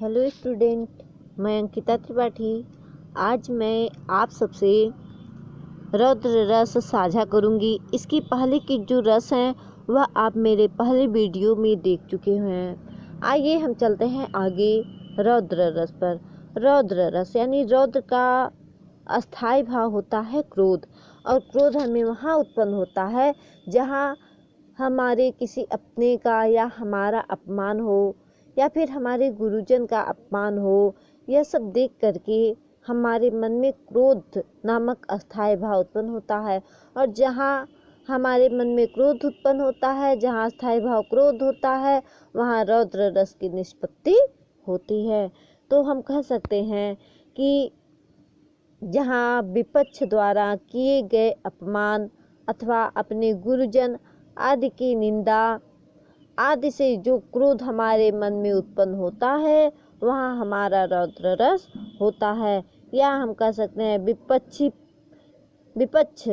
Hello student, मैं अंकिता त्रिपाठी। आज मैं आप सबसे रौद्र रस साझा करूंगी। इसकी पहले की जो रस हैं वह आप मेरे पहले वीडियो में देख चुके हैं। आइए हम चलते हैं आगे रौद्र रस पर। रौद्र रस यानी रौद्र का अस्थायी भाव होता है क्रोध, और क्रोध हमें वहाँ उत्पन्न होता है जहाँ हमारे किसी अपने का या हमारा अपमान हो, या फिर हमारे गुरुजन का अपमान हो। यह सब देख करके हमारे मन में क्रोध नामक अस्थायी भाव उत्पन्न होता है। और जहाँ हमारे मन में क्रोध उत्पन्न होता है, जहाँ अस्थायी भाव क्रोध होता है, वहाँ रौद्र रस की निष्पत्ति होती है। तो हम कह सकते हैं कि जहाँ विपक्ष द्वारा किए गए अपमान अथवा अपने गुरुजन आदि की निंदा आदि से जो क्रोध हमारे मन में उत्पन्न होता है, वहाँ हमारा रौद्र रस होता है। या हम कह सकते हैं विपक्ष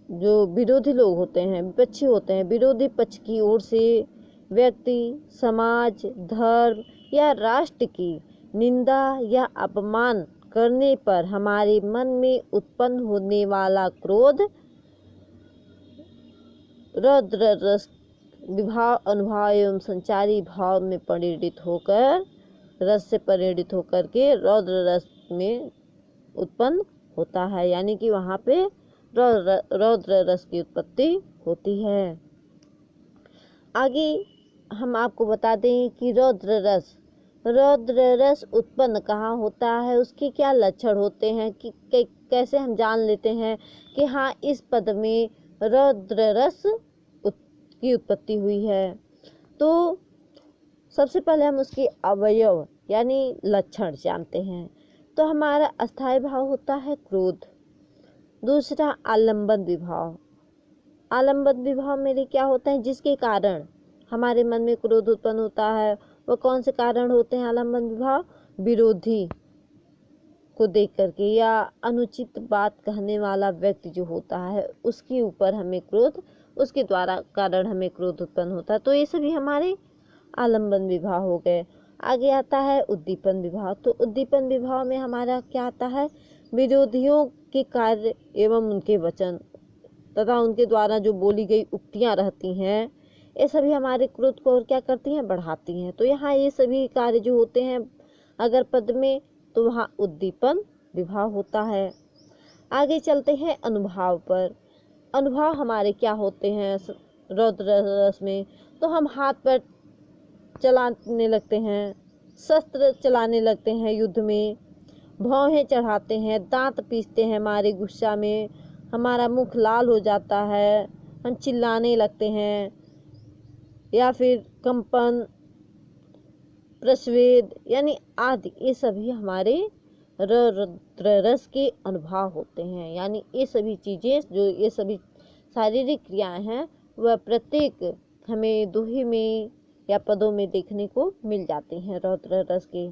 जो विरोधी लोग होते हैं, विपक्षी होते हैं, विरोधी पक्ष की ओर से व्यक्ति, समाज, धर्म या राष्ट्र की निंदा या अपमान करने पर हमारे मन में उत्पन्न होने वाला क्रोध रौद्र रस विभाव, अनुभाव एवं संचारी भाव में परिणित होकर रस से परिणित होकर के रौद्र रस में उत्पन्न होता है। यानी कि वहाँ पे रौद्र रस की उत्पत्ति होती है। आगे हम आपको बता दें कि रौद्र रस उत्पन्न कहाँ होता है, उसके क्या लक्षण होते हैं, कि कैसे हम जान लेते हैं कि हाँ इस पद में रौद्र रस की उत्पत्ति हुई है। तो सबसे पहले हम उसके अवयव यानी लक्षण जानते हैं। तो हमारा अस्थायी भाव होता है क्रोध। दूसरा आलंबन विभाव। आलंबन विभाव मेरे क्या होता है, जिसके कारण हमारे मन में क्रोध उत्पन्न होता है। वो कौन से कारण होते हैं आलंबन विभाव? विरोधी को देख करके या अनुचित बात कहने वाला व्यक्ति जो होता है उसके ऊपर हमें क्रोध, उसके द्वारा कारण हमें क्रोध उत्पन्न होता है। तो ये सभी हमारे आलंबन विभाव हो गए। आगे आता है उद्दीपन विभाव। तो उद्दीपन विभाव में हमारा क्या आता है? विरोधियों के कार्य एवं उनके वचन तथा उनके द्वारा जो बोली गई उक्तियां रहती हैं, ये सभी हमारे क्रोध को और क्या करती हैं? बढ़ाती हैं। तो यहाँ ये सभी कार्य जो होते हैं अगर पद में, तो वहाँ उद्दीपन विभाव होता है। आगे चलते हैं अनुभाव पर। अनुभव हमारे क्या होते हैं रौद्र रस में? तो हम हाथ पैर चलाने लगते हैं, शस्त्र चलाने लगते हैं, युद्ध में भौहें चढ़ाते हैं, दांत पीसते हैं हमारे गुस्सा में, हमारा मुख लाल हो जाता है, हम चिल्लाने लगते हैं, या फिर कंपन, प्रस्वेद यानी आदि, ये सभी हमारे रौद्र रस के अनुभव होते हैं। यानी ये सभी चीज़ें जो ये सभी शारीरिक क्रियाएं हैं वह प्रत्येक हमें दोहे में या पदों में देखने को मिल जाती हैं रौद्र रस के।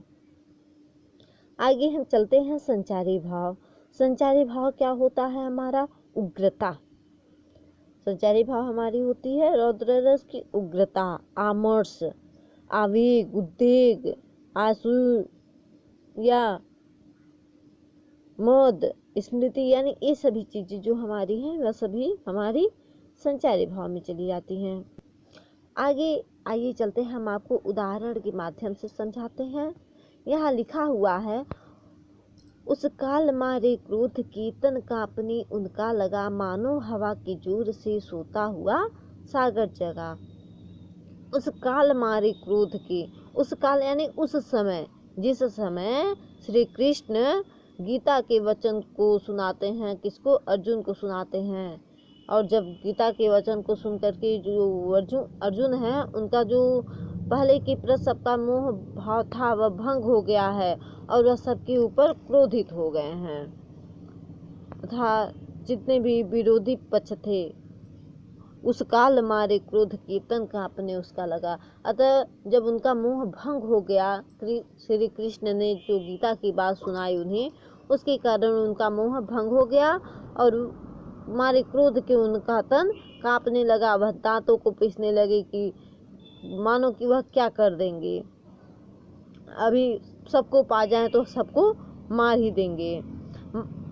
आगे हम चलते हैं संचारी भाव। संचारी भाव क्या होता है? हमारा उग्रता। संचारी भाव हमारी होती है रौद्र रस की उग्रता, आमर्ष, आवेग, उद्वेग, आंसू या मद, स्मृति, यानी ये सभी चीजें जो हमारी हैं वह सभी हमारी संचारी भाव में चली जाती हैं। आगे आइए चलते हैं, हम आपको उदाहरण के माध्यम से समझाते हैं। यहाँ लिखा हुआ है, उस काल मारे क्रोध की तन कांपने उनका लगा, मानो हवा की जोर से सोता हुआ सागर जगा। उस काल मारे क्रोध की, उस काल यानी उस समय, जिस समय श्री कृष्ण गीता के वचन को सुनाते हैं, किसको? अर्जुन को सुनाते हैं। और जब गीता के वचन को सुन करके जो अर्जुन है, उनका जो पहले की प्रति सबका मोह भाव था वह भंग हो गया है और वह सबके ऊपर क्रोधित हो गए हैं तथा जितने भी विरोधी पक्ष थे, उस काल मारे क्रोध कीर्तन कांपने उसका लगा। अतः जब उनका मोह भंग हो गया, श्री कृष्ण ने जो गीता की बात सुनाई उन्हें, उसके कारण उनका मोह भंग हो गया और मारे क्रोध के उनका तन कांपने लगा। वह दांतों को पीसने लगे कि मानो कि वह क्या कर देंगे। अभी सबको पा जाए तो सबको मार ही देंगे।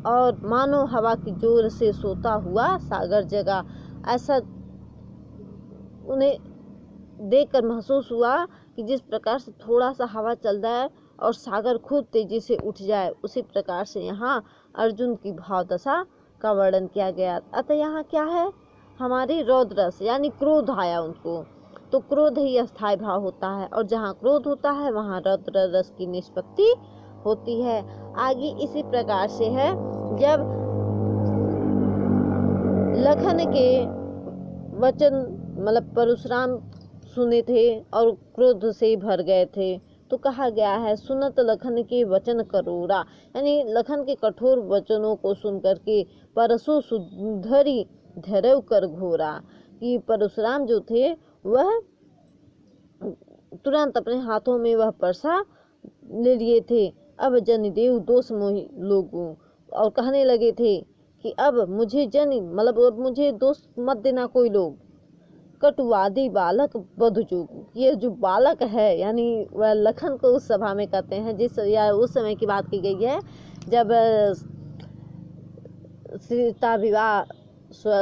और मानो हवा की जोर से सोता हुआ सागर जगा। ऐसा उन्हें देखकर महसूस हुआ कि जिस प्रकार से थोड़ा सा हवा चल रहा है और सागर खूब तेजी से उठ जाए, उसी प्रकार से यहाँ अर्जुन की भावदशा का वर्णन किया गया। अतः यहाँ क्या है, हमारी रौद्र रस यानी क्रोध आया उनको, तो क्रोध ही अस्थायी भाव होता है, और जहाँ क्रोध होता है वहाँ रौद्र रस की निष्पत्ति होती है। आगे इसी प्रकार से है, जब लखन के वचन मतलब परशुराम सुने थे और क्रोध से भर गए थे, तो कहा गया है सुनत लखन के वचन करोरा, यानी लखन के कठोर वचनों को सुन करके परशु सुधरी धैर्य कर घोरा, कि परशुराम जो थे वह तुरंत अपने हाथों में वह परसा ले लिए थे। अब जनिदेव दोष मोहि लोगों, और कहने लगे थे कि अब मुझे अब मुझे दोष मत देना कोई लोग। कटुवादी बालक बधुचूक, ये जो बालक है यानी वह लखन को उस सभा में कहते हैं, जिस या उस समय की बात की गई है जब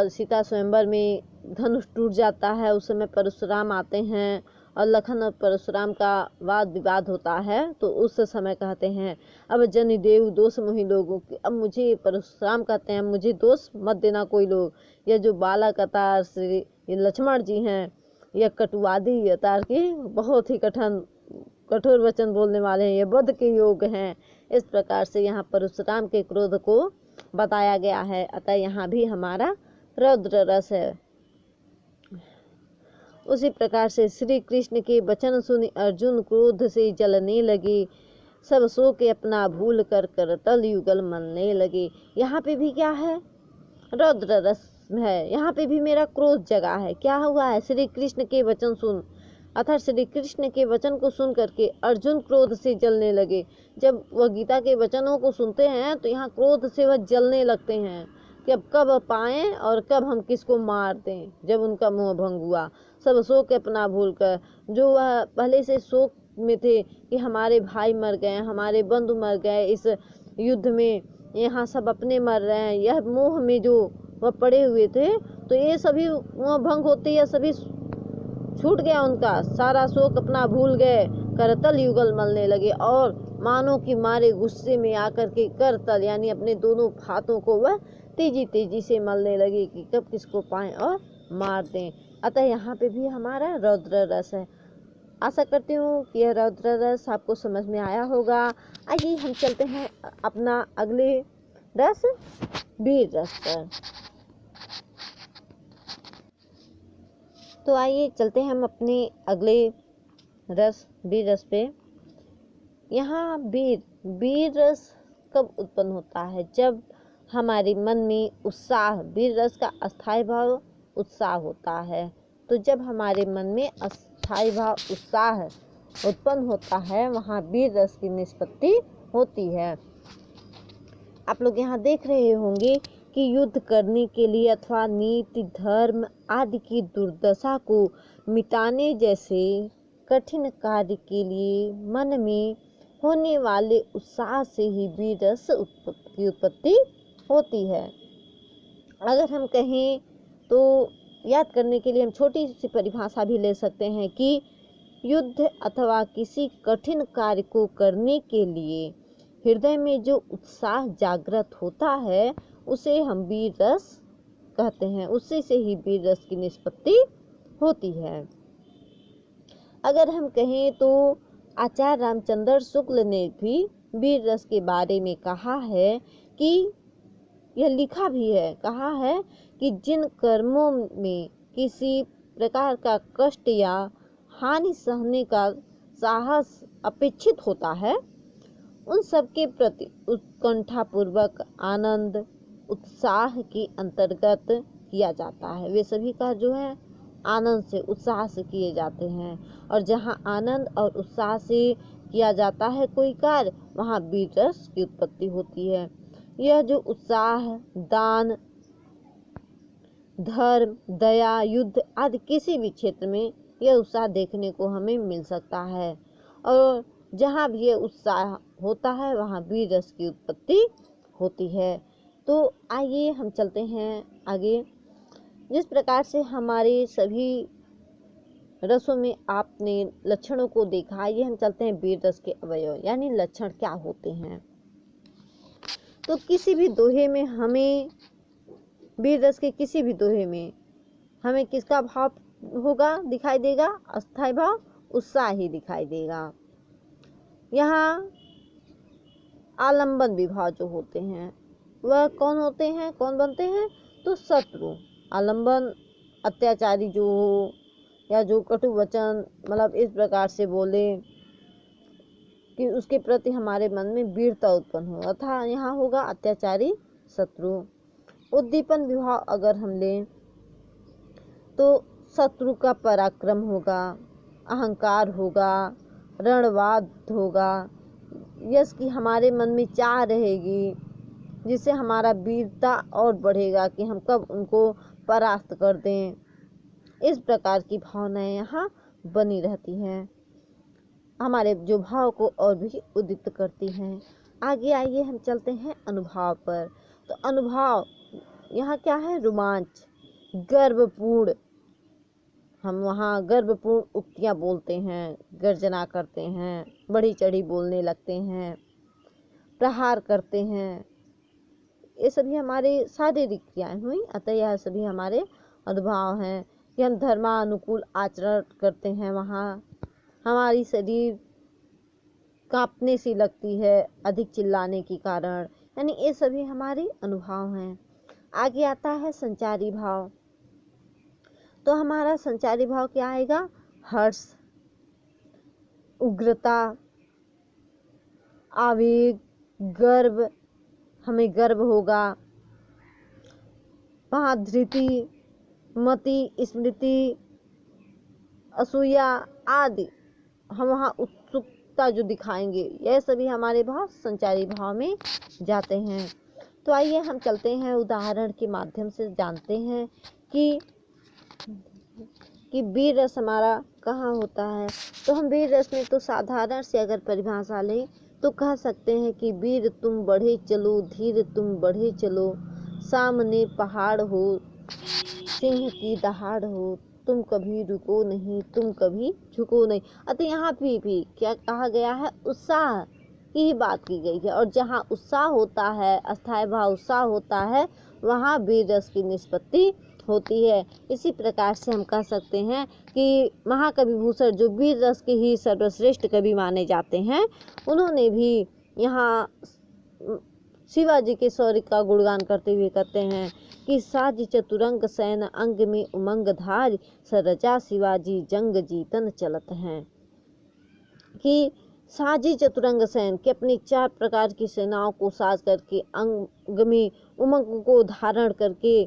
सीता स्वयंवर में धनुष टूट जाता है। उस समय परशुराम आते हैं और लखन और परशुराम का वाद विवाद होता है, तो उस समय कहते हैं अब जनिदेव दोष मोहि लोगों, अब मुझे परशुराम कहते हैं मुझे दोष मत देना कोई लोग। यह जो बालक अवतार श्री ये लक्ष्मण जी हैं, यह कटुवादी अवतार के बहुत ही कठोर वचन बोलने वाले हैं, ये बद के योग हैं। इस प्रकार से यहाँ परशुराम के क्रोध को बताया गया है। अतः यहाँ भी हमारा रौद्र रस है। उसी प्रकार से श्री कृष्ण के वचन सुन अर्जुन क्रोध से जलने लगे, सब सो के अपना भूल कर करतल युगल मलने लगे। यहाँ पे भी क्या है, रौद्र रस है। यहाँ पे भी मेरा क्रोध जगा है। क्या हुआ है, श्री कृष्ण के वचन सुन, अर्थात श्री कृष्ण के वचन को सुन करके अर्जुन क्रोध से जलने लगे। जब वह गीता के वचनों को सुनते हैं तो यहाँ क्रोध से वह जलने लगते हैं कि अब कब पाएं और कब हम किसको मार दें। जब उनका मोह भंग हुआ, सब शोक अपना भूल कर, जो वह पहले से शोक में थे कि हमारे भाई मर गए, हमारे बंधु मर गए इस युद्ध में, यहाँ सब अपने मर रहे हैं, यह मोह में जो वह पड़े हुए थे, तो ये सभी मोह भंग होते या सभी छूट गया उनका सारा शोक अपना भूल गए, करतल युगल मलने लगे, और मानो कि मारे गुस्से में आकर के करतल यानी अपने दोनों हाथों को वह तेजी तेजी से मलने लगे कि कब किसको पाएं और मार दें। अतः यहाँ पे भी हमारा रौद्र रस है। आशा करती हूँ कि यह रौद्र रस आपको समझ में आया होगा। आइए हम चलते हैं अपना अगले रस वीर रस पर। तो आइए चलते हैं हम अपने अगले रस वीर रस पे। यहाँ वीर रस कब उत्पन्न होता है, जब हमारे मन में उत्साह, वीर रस का अस्थायी भाव उत्साह होता है। तो जब हमारे मन में अस्थायी भाव उत्साह उत्पन्न होता है, वहाँ वीर रस की निष्पत्ति होती है। आप लोग यहाँ देख रहे होंगे कि युद्ध करने के लिए अथवा नीति धर्म आदि की दुर्दशा को मिटाने जैसे कठिन कार्य के लिए मन में होने वाले उत्साह से ही वीर रस की उत्पत्ति होती है। अगर हम कहें तो याद करने के लिए हम छोटी सी परिभाषा भी ले सकते हैं कि युद्ध अथवा किसी कठिन कार्य को करने के लिए हृदय में जो उत्साह जागृत होता है उसे हम वीर रस कहते हैं, उसी से ही वीर रस की निष्पत्ति होती है। अगर हम कहें तो आचार्य रामचंद्र शुक्ल ने भी वीर रस के बारे में कहा है कि यह लिखा भी है, कहा है कि जिन कर्मों में किसी प्रकार का कष्ट या हानि सहने का साहस अपेक्षित होता है, उन सब के प्रति उत्कंठापूर्वक आनंद उत्साह के अंतर्गत किया जाता है। वे सभी का जो है आनंद से उत्साह से किए जाते हैं, और जहाँ आनंद और उत्साह से किया जाता है कोई कार्य, वहाँ वीर रस की उत्पत्ति होती है। यह जो उत्साह दान धर्म दया युद्ध आदि किसी भी क्षेत्र में यह उत्साह देखने को हमें मिल सकता है। और जहाँ भी ये उत्साह होता है वहाँ वीर रस की उत्पत्ति होती है। तो आइए हम चलते हैं आगे। जिस प्रकार से हमारे सभी रसों में आपने लक्षणों को देखा, आइए हम चलते हैं वीर रस के अवयव यानी लक्षण क्या होते हैं। तो किसी भी दोहे में हमें, वीर रस के किसी भी दोहे में हमें किसका भाव होगा, दिखाई देगा? अस्थाई भाव, उत्साह ही दिखाई देगा। यहाँ आलंबन विभाव जो होते हैं वह कौन होते हैं, कौन बनते हैं? तो शत्रु। आलंबन अत्याचारी जो हो या जो कटु वचन मतलब इस प्रकार से बोले कि उसके प्रति हमारे मन में वीरता उत्पन्न हो, अतः यहाँ होगा अत्याचारी शत्रु। उद्दीपन विभाव अगर हम लें तो शत्रु का पराक्रम होगा, अहंकार होगा, रणवाद होगा, यश की हमारे मन में चाह रहेगी, जिससे हमारा वीरता और बढ़ेगा कि हम कब उनको परास्त कर दें। इस प्रकार की भावनाएं यहाँ बनी रहती हैं, हमारे जो भाव को और भी उद्दीपित करती हैं। आगे आइए हम चलते हैं अनुभाव पर। तो अनुभाव यहाँ क्या है? रोमांच, गर्वपूर्ण। हम वहाँ गर्वपूर्ण उक्तियाँ बोलते हैं, गर्जना करते हैं, बढ़ी चढ़ी बोलने लगते हैं, प्रहार करते हैं, ये सभी हमारे शारीरिक क्रियाएं हुई। अतः यह सभी हमारे अनुभाव हैं कि हम धर्मानुकूल आचरण करते हैं, वहाँ हमारी शरीर कांपने सी लगती है अधिक चिल्लाने के कारण, यानी ये सभी हमारे अनुभाव हैं। आगे आता है संचारी भाव। तो हमारा संचारी भाव क्या आएगा? हर्ष, उग्रता, आवेग, गर्व, हमें गर्व होगा, वहाँ धृति, मति, स्मृति, असूया आदि, हम वहाँ उत्सुकता जो दिखाएंगे, यह सभी हमारे भाव संचारी भाव में जाते हैं। तो आइए हम चलते हैं उदाहरण के माध्यम से जानते हैं कि वीर रस हमारा कहाँ होता है। तो हम वीर रस में तो साधारण से अगर परिभाषा लें तो कह सकते हैं कि वीर तुम बढ़े चलो, धीर तुम बढ़े चलो, सामने पहाड़ हो, सिंह की दहाड़ हो, तुम कभी रुको नहीं, तुम कभी झुको नहीं। अतः यहाँ भी क्या कहा गया है? उत्साह की ही बात की गई है, और जहाँ उत्साह होता है, अस्थाई भाव उत्साह होता है, वहाँ वीर रस की निष्पत्ति होती है। इसी प्रकार से हम कह सकते हैं कि महाकवि भूषण जो वीर रस के ही सर्वश्रेष्ठ कवि माने जाते हैं, उन्होंने भी यहाँ शिवाजी के शौर्य का गुणगान करते हुए कहते हैं कि साज चतुरंग सैन अंग में उमंग धार, सरजा शिवाजी जंग जीतन चलत हैं। कि साजी चतुरंग सैन के अपनी 4 प्रकार की सेनाओं को साज करके, अंग में उमंग को धारण करके,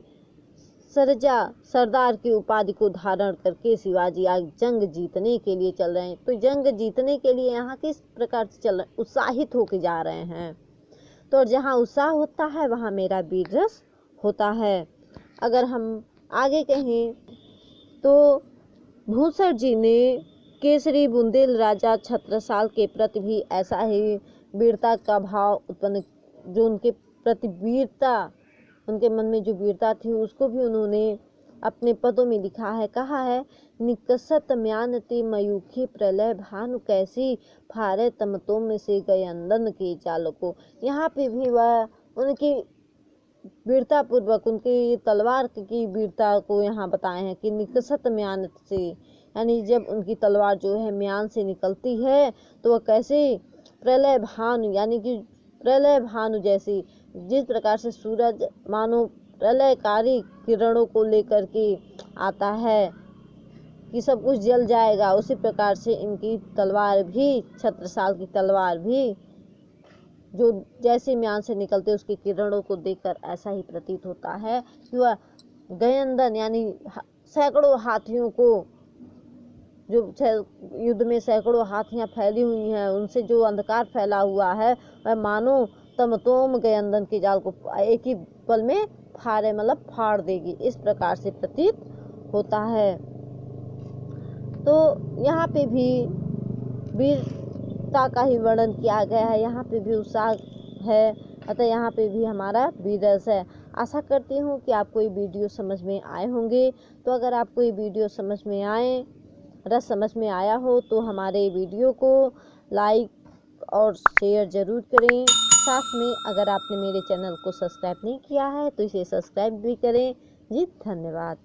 सरजा सरदार की उपाधि को धारण करके शिवाजी आज जंग जीतने के लिए चल रहे हैं। तो जंग जीतने के लिए यहाँ किस प्रकार से चल रहे हैं? उत्साहित होके जा रहे हैं। तो जहाँ उत्साह होता है वहाँ मेरा वीर रस होता है। अगर हम आगे कहें तो भूषण जी ने केसरी बुंदेल राजा छत्रसाल के प्रति भी ऐसा ही वीरता का भाव उत्पन्न, जो उनके प्रति वीरता, उनके मन में जो वीरता थी उसको भी उन्होंने अपने पदों में लिखा है। कहा है, निकसत म्यानति मयूखी प्रलय भानु कैसी, फारे तमतों में से गए अंदन के जाल को। यहाँ पे भी वह उनकी वीरता पूर्वक उनकी तलवार की वीरता को यहाँ बताए हैं कि निकसत म्यान से, यानी जब उनकी तलवार जो है म्यान से निकलती है तो वह कैसे प्रलय भानु, यानी कि प्रलय भानु जैसी, जिस प्रकार से सूरज मानो प्रलयकारी किरणों को लेकर के आता है कि सब कुछ जल जाएगा, उसी प्रकार से इनकी तलवार भी, छत्रसाल की तलवार भी जो जैसे म्यान से निकलते उसकी किरणों को देखकर ऐसा ही प्रतीत होता है कि वह गयंदन, यानी सैकड़ों हाथियों को, जो युद्ध में सैकड़ों हाथियां फैली हुई हैं, उनसे जो अंधकार फैला हुआ है वह मानो तमतोम गयंदन के जाल को एक ही पल में फाड़े, मतलब फाड़ देगी, इस प्रकार से प्रतीत होता है। तो यहाँ पे भी वीर उत्सुकता का ही वर्णन किया गया है। यहाँ पे भी उत्साह है, अतः यहाँ पे भी हमारा वीरस है। आशा करती हूँ कि आपको ये वीडियो समझ में आए होंगे। तो अगर आपको ये वीडियो समझ में आए, रस समझ में आया हो तो हमारे वीडियो को लाइक और शेयर ज़रूर करें। साथ में अगर आपने मेरे चैनल को सब्सक्राइब नहीं किया है तो इसे सब्सक्राइब भी करें। जी धन्यवाद।